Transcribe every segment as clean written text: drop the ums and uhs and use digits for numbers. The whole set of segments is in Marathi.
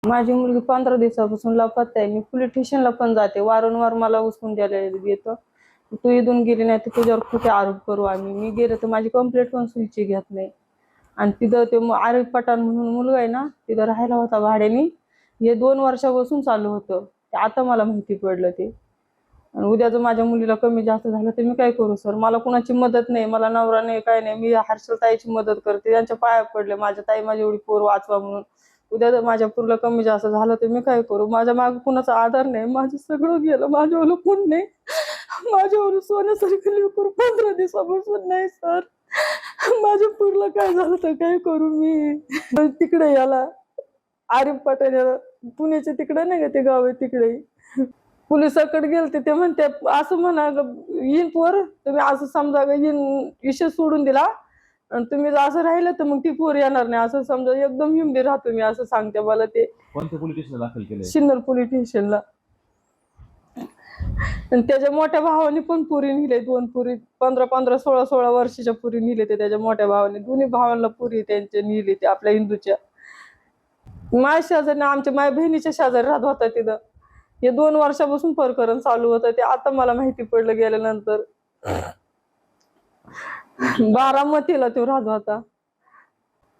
माझी मुलगी 15 दिवसापासून लापता आहे. मी पोलीस स्टेशनला पण जाते. वारंवार मला उचलून द्यायला येतं. तू इथून गेली नाही तर तुझ्यावर खोटे आरोप करू आम्ही. मी गेले तर माझी कंप्लेंट पण सुईची घेत नाही. आणि तिथं ते आरिफ पठाण म्हणून मुलगा आहे ना, तिथं राहायला होता भाड्याने. हे 2 वर्षापासून चालू होतं. आता मला माहिती पडलं ते. आणि उद्या जर माझ्या मुलीला कमी जास्त झालं तर मी काय करू सर? मला कुणाची मदत नाही, मला नवरा नाही, काय नाही. मी हर्षल ताईची मदत करते, त्यांच्या पाया पडले. माझ्या ताई माझी एवढी पोर वाचवा म्हणून. उद्या जर माझ्या पोरीला कमी जास्त झालं तर मी काय करू? माझ्या मागे कुणाचा आधार नाही, माझं सगळं गेलं. माझ्यावर कोण नाही, माझ्यावर सोन्यासारखं लेकरू 15 दिवसापासून नाही सर. माझ्या पोरीला काय झालं तर काय करू मी? तिकडे याला आरिफ पठाण याला पुण्याच्या तिकडे नाही का ते गाव आहे तिकडे पोलिसाकडे गेलते. ते म्हणते असं म्हणा येईन पोर, तुम्ही असं समजा येईन विषय सोडून दिला आणि तुम्ही जर असं राहिलं तर मग ती पोर येणार नाही असं समजा. एकदम हिमडी राहतो मी असं सांगते मला ते. कोणत्या पोलीस स्टेशनला दाखल केलंय? सिन्नर पोलीस स्टेशनला. आणि त्याच्या मोठ्या भावाने पण पुरी नेले, 2 पुरी 15-15, 16-16 वर्षाच्या पुरी नेले ते त्याच्या मोठ्या भावाने. दोन्ही भावांना पुरी त्यांचे नेली ते आपल्या हिंदूच्या. माझ्या शेजारी आमच्या माझ्या बहिणीच्या शेजारी राहत होता तिथं. हे 2 वर्षापासून प्रकरण चालू होतं ते. आता मला माहिती पडलं गेल्यानंतर. बारामतीला तो राहत होता.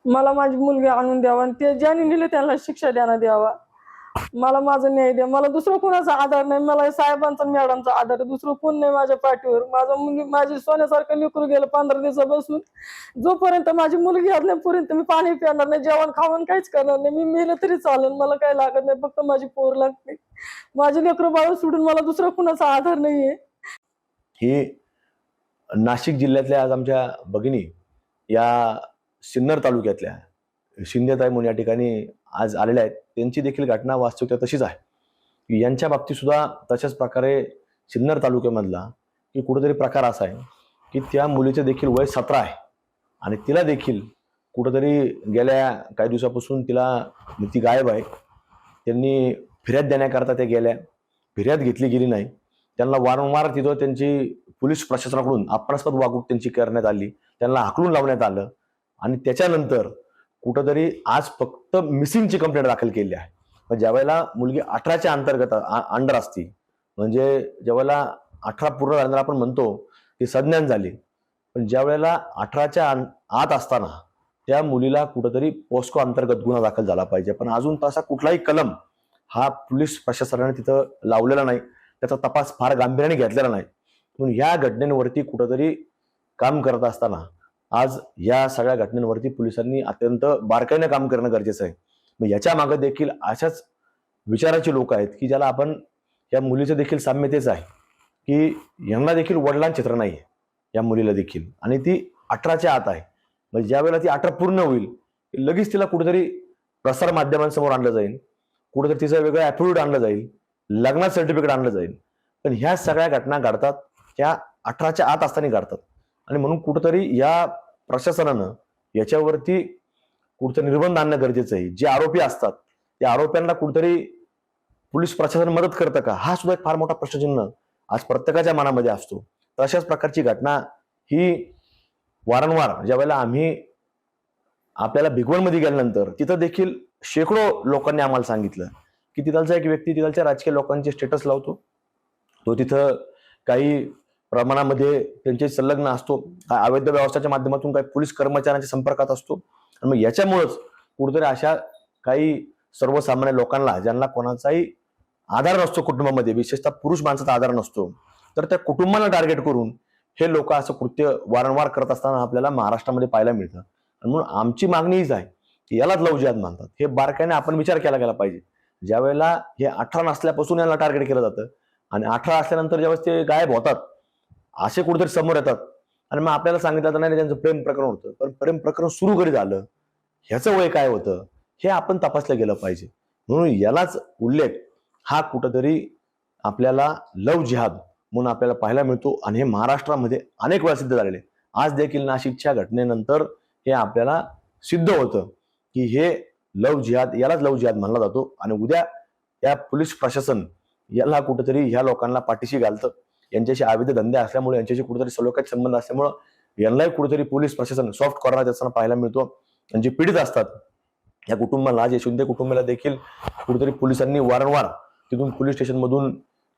मला माझी मुलगी आणून द्यावा आणि ते ज्यांनी नेले त्यांना शिक्षा द्यायला द्यावा. मला माझं न्याय द्या. मला दुसरं कोणाचा आधार नाही. मला साहेबांचा मॅडमचा आधार आहे. दुसरं कोण नाही माझ्या पाठीवर. माझा मुलगी माझी सोन्यासारखं लेकरू गेलं 15 दिवसापासून. जोपर्यंत माझी मुलगी आली नाही पर्यंत मी पाणी पिणार नाही, जेवण खावण काहीच करणार नाही. मी मेलं तरी चालेल, मला काही लागत नाही, फक्त माझी पोर लागते. माझे लेकरू बाळ सोडून मला दुसरा कुणाचा आधार नाहीये. ही नाशिक जिल्ह्यातल्या आज आमच्या भगिनी या सिन्नर तालुक्यातल्या शिंदेताई म्हणून या ठिकाणी आज आलेल्या आहेत. त्यांची देखील घटना वास्तविकता तशीच आहे. यांच्या बाबतीत सुद्धा तशाच प्रकारे सिन्नर तालुक्यामधला की कुठेतरी प्रकार असा आहे की त्या मुलीचं देखील वय 17 आहे आणि तिला देखील कुठेतरी गेल्या काही दिवसापासून ती गायब आहे. त्यांनी फिर्याद देण्याकरता त्या गेल्या, फिर्याद घेतली गेली नाही. त्यांना वारंवार तिथं त्यांची पोलीस प्रशासनाकडून अपरास्पद वागणूक त्यांची करण्यात आली, त्यांना हाकलून लावण्यात आलं आणि त्याच्यानंतर कुठंतरी आज फक्त मिसिंगची कंप्लेंट दाखल केली आहे. पण ज्यावेळेला मुलगी 18च्या अंतर्गत अंडर असती, म्हणजे ज्यावेळेला 18 पूर्ण झाल्यानंतर आपण म्हणतो की संज्ञान झाली, पण ज्या वेळेला 18च्या आत असताना त्या मुलीला कुठंतरी पोस्को अंतर्गत गुन्हा दाखल झाला पाहिजे. पण अजून तसा कुठलाही कलम हा पोलीस प्रशासनाने तिथं लावलेला नाही, त्याचा तपास फार गांभीर्याने घेतलेला नाही. म्हणून या घटनेवरती कुठंतरी काम करत असताना आज या सगळ्या घटनेवरती पोलिसांनी अत्यंत बारकाईने काम करणं गरजेचं आहे. मग याच्या मागे देखील अशाच विचाराची लोक आहेत की ज्याला आपण या मुलीचं देखील साम्य तेच आहे की यांना देखील वडिलांचं चित्र नाही आहे या मुलीला देखील, आणि ती 18च्या आत आहे. म्हणजे ज्या वेळेला ती 18 पूर्ण होईल लगेच तिला कुठेतरी प्रसार माध्यमांसमोर आणलं जाईल, कुठेतरी तिचं वेगळं ऍफिडेव्हिट आणलं जाईल, लग्नाचं सर्टिफिकेट आणलं जाईल. पण ह्या सगळ्या घटना घडतात त्या 18च्या आत असताना घडतात. आणि म्हणून कुठेतरी या प्रशासनानं याच्यावरती कुठचं निर्बंध आणणं गरजेचं आहे. जे आरोपी असतात त्या आरोप्यांना कुठेतरी पोलीस प्रशासन मदत करतं का, हा सुद्धा एक फार मोठा प्रश्नचिन्ह आज प्रत्येकाच्या मनामध्ये असतो. तशाच प्रकारची घटना ही वारंवार ज्यावेळेला आम्ही आपल्याला भिगवणमध्ये गेल्यानंतर तिथं देखील शेकडो लोकांनी आम्हाला सांगितलं की तिथलचा एक व्यक्ती तिथलच्या राजकीय लोकांचे स्टेटस लावतो, तो तिथं काही प्रमाणामध्ये त्यांचे संलग्न असतो, अवैध व्यवस्थेच्या माध्यमातून काही पोलीस कर्मचाऱ्यांच्या संपर्कात असतो. आणि मग याच्यामुळेच कुठेतरी अशा काही सर्वसामान्य लोकांना ज्यांना कोणाचाही आधार नसतो कुटुंबामध्ये, विशेषतः पुरुष माणसाचा आधार नसतो, तर त्या कुटुंबाला टार्गेट करून हे लोक असं कृत्य वारंवार करत असताना आपल्याला महाराष्ट्रामध्ये पाहायला मिळतं. आणि म्हणून आमची मागणी हीच आहे की यालाच लव्ह जिहाद म्हणतात. हे बारकाईने आपण विचार केला गेला पाहिजे. ज्या वेळेला हे 18 नसल्यापासून याला टार्गेट केलं जातं आणि 18 असल्यानंतर ज्यावेळेस ते गायब होतात असे कुठेतरी समोर येतात आणि मग आपल्याला सांगितलं नाही त्यांचं प्रेम प्रकरण होतं, पण प्रेम प्रकरण सुरू कधी झालं, ह्याचं वय काय होतं, हे आपण तपासलं गेलं पाहिजे. म्हणून यालाच उल्लेख हा कुठंतरी आपल्याला लव्ह जिहाद म्हणून आपल्याला पाहायला मिळतो. आणि हे महाराष्ट्रामध्ये अनेक वेळा सिद्ध झालेले. आज देखील नाशिकच्या घटनेनंतर हे आपल्याला सिद्ध होतं की हे लव्ह जिहाद, यालाच लव्ह जिहाद म्हणला जातो. आणि उद्या या पोलीस प्रशासन याला कुठेतरी ह्या लोकांना पाठीशी घालतं. यांच्याशी अवैध धंदे असल्यामुळे, यांच्याशी कुठेतरी सलोख्याचे संबंध असल्यामुळं यांनाही कुठेतरी पोलीस प्रशासन सॉफ्ट कॉर्नर असताना पाहायला मिळतो. आणि जे पीडित असतात या कुटुंबाला, आज यशवंत कुटुंबाला देखील कुठेतरी पोलिसांनी वारंवार तिथून पोलीस स्टेशनमधून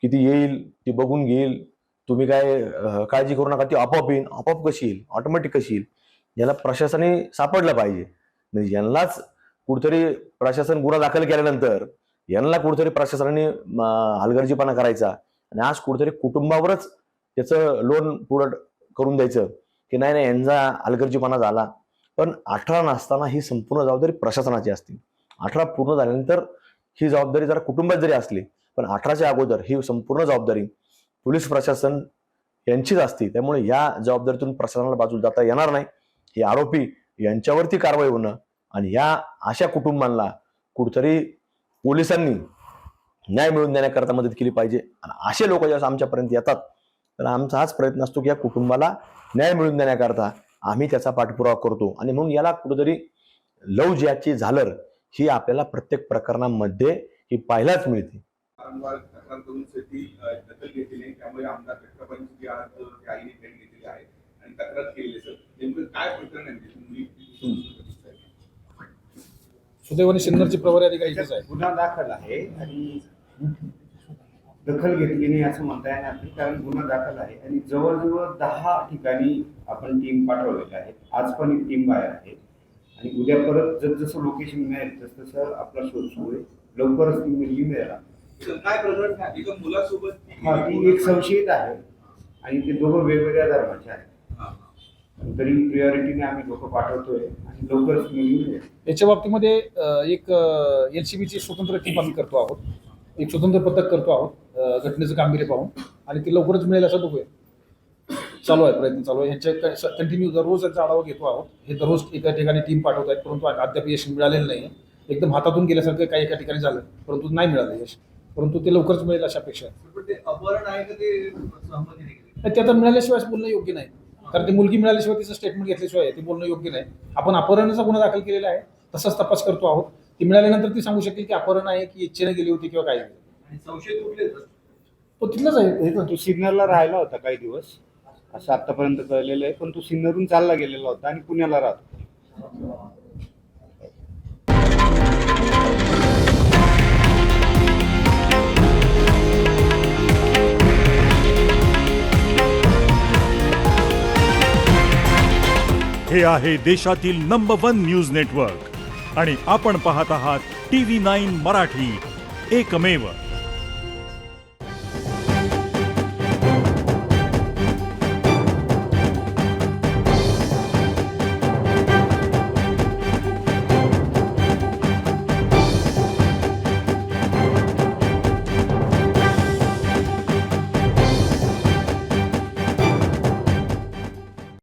किती येईल ती बघून घेईल, तुम्ही काय काळजी करू नका, ती आपोआप येईल. आपोआप कशी येईल, ऑटोमॅटिक कशी येईल, याला प्रशासनाने सापडलं पाहिजे. म्हणजे यांनाच कुठेतरी प्रशासन गुन्हा दाखल केल्यानंतर यांना कुठेतरी प्रशासनाने हलगर्जीपणा करायचा आणि आज कुठेतरी कुटुंबावरच त्याचं लोन पुढं करून द्यायचं की नाही नाही यांचा हलगर्जीपणा झाला. पण 18 नसताना ही संपूर्ण जबाबदारी प्रशासनाची असते. 18 पूर्ण झाल्यानंतर ही जबाबदारी जरा कुटुंबात जरी असली पण 18च्या अगोदर ही संपूर्ण जबाबदारी पोलीस प्रशासन यांचीच असते. त्यामुळे या जबाबदारीतून प्रशासनाला बाजूला जाता येणार नाही. हे आरोपी यांच्यावरती कारवाई होणं आणि या अशा कुटुंबांना कुठेतरी पोलिसांनी न्याय मिळवून देण्याकरता मदत केली पाहिजे. आणि असे लोक जेव्हा आमच्यापर्यंत येतात तर आमचा हाच प्रयत्न असतो की या कुटुंबाला न्याय मिळवून देण्याकरता आम्ही त्याचा पाठपुरावा करतो. आणि म्हणून याला कुठेतरी लव जिहादची झालर ही आपल्याला प्रत्येक प्रकरणामध्ये ही पाहायलाच मिळते. वारंवार तक्रार करून शेती दखल घेतली, त्यामुळे आमदार कटकापांची आज आईने भेट घेतलेली आहे आणि तक्रार केलेली. सर नेमकं काय प्रकरण आहे? सुदैवाने सिन्नरचे प्रभारी अधिकारी इथेच आहे. गुन्हा दाखल आहे आणि दखल घेतली नाही असं म्हणता येणार नाही, कारण गुन्हा दाखल आहे आणि जवळजवळ 10 ठिकाणी आपण टीम पाठवलेल्या आहेत. आज पण एक टीम बाहेर आहे आणि उद्या परत जसं लोकेशन मिळेल तसं आपला शोध सुरू आहे. लवकरच ती मुलगी मिळेल. काय प्रकरण? एका मुलासोबत ती एक संशयित आहे आणि ते दोघं वेगवेगळ्या धर्माचे आहेत. तरी प्रिऑरिटीने आम्ही लोक पाठवतोय आणि लवकरच मुलगी मिळेल. याच्या बाबतीमध्ये एक LCBची स्वतंत्र टीम आम्ही करतो आहोत, एक स्वतंत्र पथक करतो आहोत घटनेचं गांभीर्य पाहून, आणि ती लवकरच मिळेल असं बघूया. चालू आहे, प्रयत्न चालू आहे. ह्यांच्या कंटिन्यू दररोज यांचा आढावा घेतो आहोत. हे दररोज एका ठिकाणी टीम पाठवत आहेत, परंतु अद्याप यश मिळालेलं नाही. एकदम हातातून गेल्यासारखं काही एका ठिकाणी झालं, परंतु नाही मिळालं यश, परंतु ते लवकरच मिळेल अशा अपेक्षा आहे. अपहरण आहे का ते सहमती ते आता मिळाल्याशिवाय बोलणं योग्य नाही, कारण ती मुलगी मिळाल्याशिवाय तिचं स्टेटमेंट घेतल्याशिवाय ते बोलणं योग्य नाही. आपण अपहरणाचा गुन्हा दाखल केलेला आहे, तसाच तपास करतो आहोत. ती मिळाल्यानंतर ती सांगू शकेल की अपहरण आहे की इच्छेने गेली होती किंवा काय. संशय कुठले? तो तिथलाच आहे. तो सिन्नरला राहिला होता काही दिवस असं आतापर्यंत कळलेलं आहे, पण तो सिन्नरहून चालला गेलेला होता आणि पुण्याला राहतो. हे आहे देशातील नंबर 1 न्यूज नेटवर्क आणि आपण पाहत आहात TV9 मराठी, एकमेव.